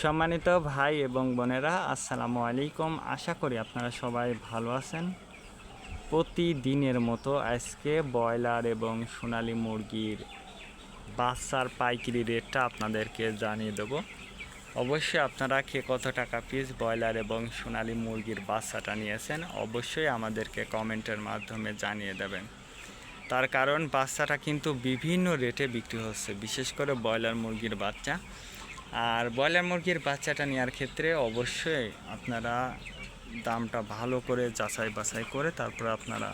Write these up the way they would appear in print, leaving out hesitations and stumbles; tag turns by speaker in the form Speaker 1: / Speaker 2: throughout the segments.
Speaker 1: সম্মানিত ভাই এবং বোনেরা, আসসালামু আলাইকুম। আশা করি আপনারা সবাই ভালো আছেন। প্রতিদিনের মতো আজকে ব্রয়লার এবং সোনালী মুরগির বাচ্চার পাইকারি রেটটা আপনাদেরকে জানিয়ে দেব। অবশ্যই আপনারা কে কত টাকা পিস ব্রয়লার এবং সোনালী মুরগির বাচ্চাটা নিয়েছেন অবশ্যই আমাদেরকে কমেন্টের মাধ্যমে জানিয়ে দেবেন। তার কারণ বাচ্চাটা কিন্তু বিভিন্ন রেটে বিক্রি হচ্ছে, বিশেষ করে ব্রয়লার মুরগির বাচ্চা। আর ব্রয়লার মুরগির বাচ্চাটা নেওয়ার ক্ষেত্রে অবশ্যই আপনারা দামটা ভালো করে যাচাই বাছাই করে তারপর আপনারা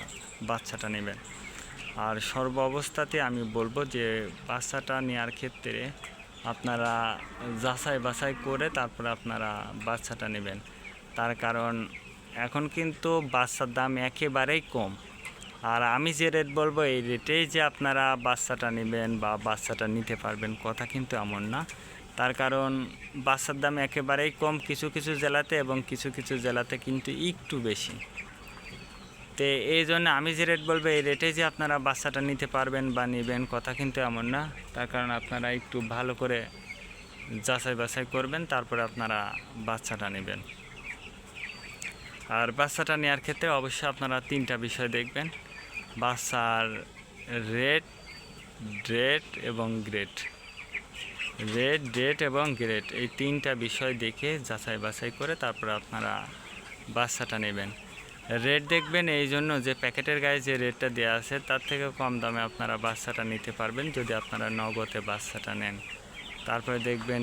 Speaker 1: বাচ্চাটা নেবেন। আর সর্ব অবস্থাতে আমি বলবো যে বাচ্চাটা নেওয়ার ক্ষেত্রে আপনারা যাচাই বাছাই করে তারপরে আপনারা বাচ্চাটা নেবেন। তার কারণ এখন কিন্তু বাচ্চার দাম একেবারেই কম। আর আমি যে রেট বলবো এই রেটেই যে আপনারা বাচ্চাটা নেবেন বা বাচ্চাটা নিতে পারবেন কথা কিন্তু এমন না। তার কারণ বাচ্চার দাম একেবারেই কম কিছু কিছু জেলাতে এবং কিছু কিছু জেলাতে কিন্তু একটু বেশি। তো এই জন্য আমি যে রেট বলবো এই রেটে যে আপনারা বাচ্চাটা নিতে পারবেন বা নেবেন কথা কিন্তু এমন না। তার কারণ আপনারা একটু ভালো করে যাচাই বাছাই করবেন, তারপরে আপনারা বাচ্চাটা নেবেন। আর বাচ্চাটা নেওয়ার ক্ষেত্রে অবশ্যই আপনারা তিনটা বিষয় দেখবেন: বাচ্চার রেট, ডেট এবং গ্রেড। ডেট এবং গ্রেড এই তিনটা বিষয় দেখে যাচাই বাছাই করে তারপর আপনারা বাচ্চাটা নেবেন। রেট দেখবেন এই জন্য যে প্যাকেটের গায়ে যে রেটটা দেওয়া আছে তার থেকে কম দামে আপনারা বাচ্চাটা নিতে পারবেন যদি আপনারা নগদে বাচ্চাটা নেন। তারপরে দেখবেন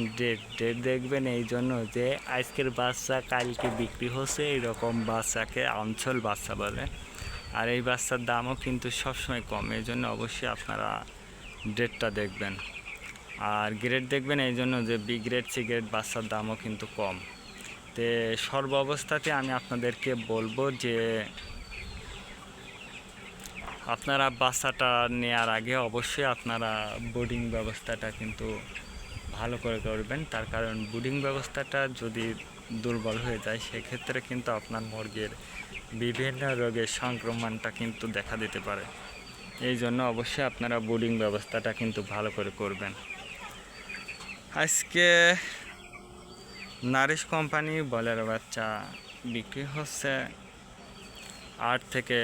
Speaker 1: ডেট দেখবেন এই জন্য যে আজকের বাচ্চা কালকে বিক্রি হচ্ছে, এইরকম বাচ্চাকে অঞ্চল বাচ্চা বলে। আর এই বাচ্চার দামও কিন্তু সবসময় কম, এই জন্য অবশ্যই আপনারা ডেটটা দেখবেন। আর গ্রেড দেখবেন এই জন্য যে বি গ্রেড সি গ্রেড বাচ্চার দামও কিন্তু কম। তো সর্ব অবস্থাতে আমি আপনাদেরকে বলবো যে আপনারা বাচ্চাটা নেওয়ার আগে অবশ্যই আপনারা বোর্ডিং ব্যবস্থাটা কিন্তু ভালো করে করবেন। তার কারণ বোর্ডিং ব্যবস্থাটা যদি দুর্বল হয়ে যায় সেক্ষেত্রে কিন্তু আপনার মুরগির বিভিন্ন রোগের সংক্রমণটা কিন্তু দেখা দিতে পারে। এই জন্য অবশ্যই আপনারা বোর্ডিং ব্যবস্থাটা কিন্তু ভালো করে করবেন। আজকে নারিশ কোম্পানি ব্রয়লার বাচ্চা বিক্রি হচ্ছে 8 থেকে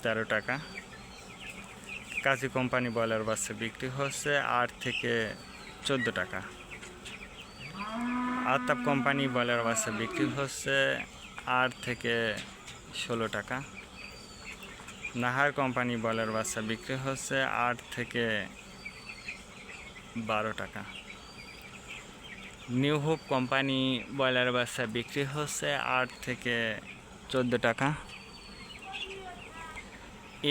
Speaker 1: 13 টাকা। কাজী কোম্পানি ব্রয়লার বাচ্চা বিক্রি হচ্ছে 8 থেকে 14 টাকা। আতাপ কোম্পানি ব্রয়লার বাচ্চা বিক্রি হচ্ছে 8 থেকে 16 টাকা। নাহার কোম্পানি ব্রয়লার বাচ্চা বিক্রি হচ্ছে 8 থেকে 12 টাকা। নিউ হোপ কোম্পানি ব্রয়লার বাচ্চা বিক্রি হচ্ছে 8 থেকে 14 টাকা।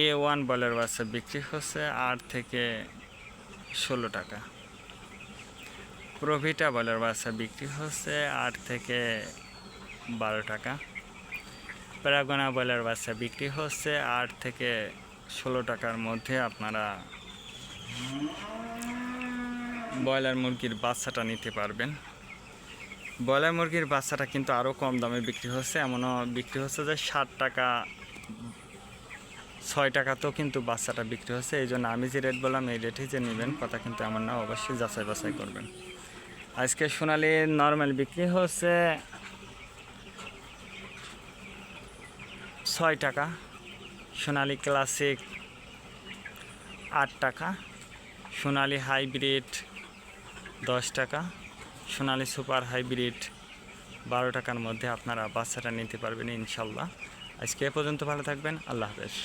Speaker 1: A1 ব্রয়লার বাচ্চা বিক্রি হচ্ছে 8 থেকে 16 টাকা। প্রভিটা ব্রয়লার বাচ্চা বিক্রি হচ্ছে 8 থেকে 12 টাকা। প্যারাগোনা ব্রয়লার বাচ্চা বিক্রি হচ্ছে 8 থেকে 16 টাকার মধ্যে আপনারা ব্রয়লার মুরগির বাচ্চাটা নিতে পারবেন। ব্রয়লার মুরগির বাচ্চাটা কিন্তু আরও কম দামে বিক্রি হচ্ছে, এমনও বিক্রি হচ্ছে যে 60 টাকা 6 টাকাতেও কিন্তু বাচ্চাটা বিক্রি হচ্ছে। এই জন্য আমি যে রেট বললাম এই রেটেই যে নেবেন কথা কিন্তু এমন না, অবশ্যই যাচাই বাছাই করবেন। আজকে সোনালী নর্মাল বিক্রি হচ্ছে 6 টাকা, সোনালী ক্লাসিক 8 টাকা, সোনালী হাইব্রিড 10 টাকা, সোনালী সুপার হাইব্রিড 12 টাকার মধ্যে আপনারা বাচ্চাটা নিতে পারবেন ইনশাল্লাহ। আজকে এ পর্যন্ত ভালো থাকবেন, আল্লাহ হাফেজ।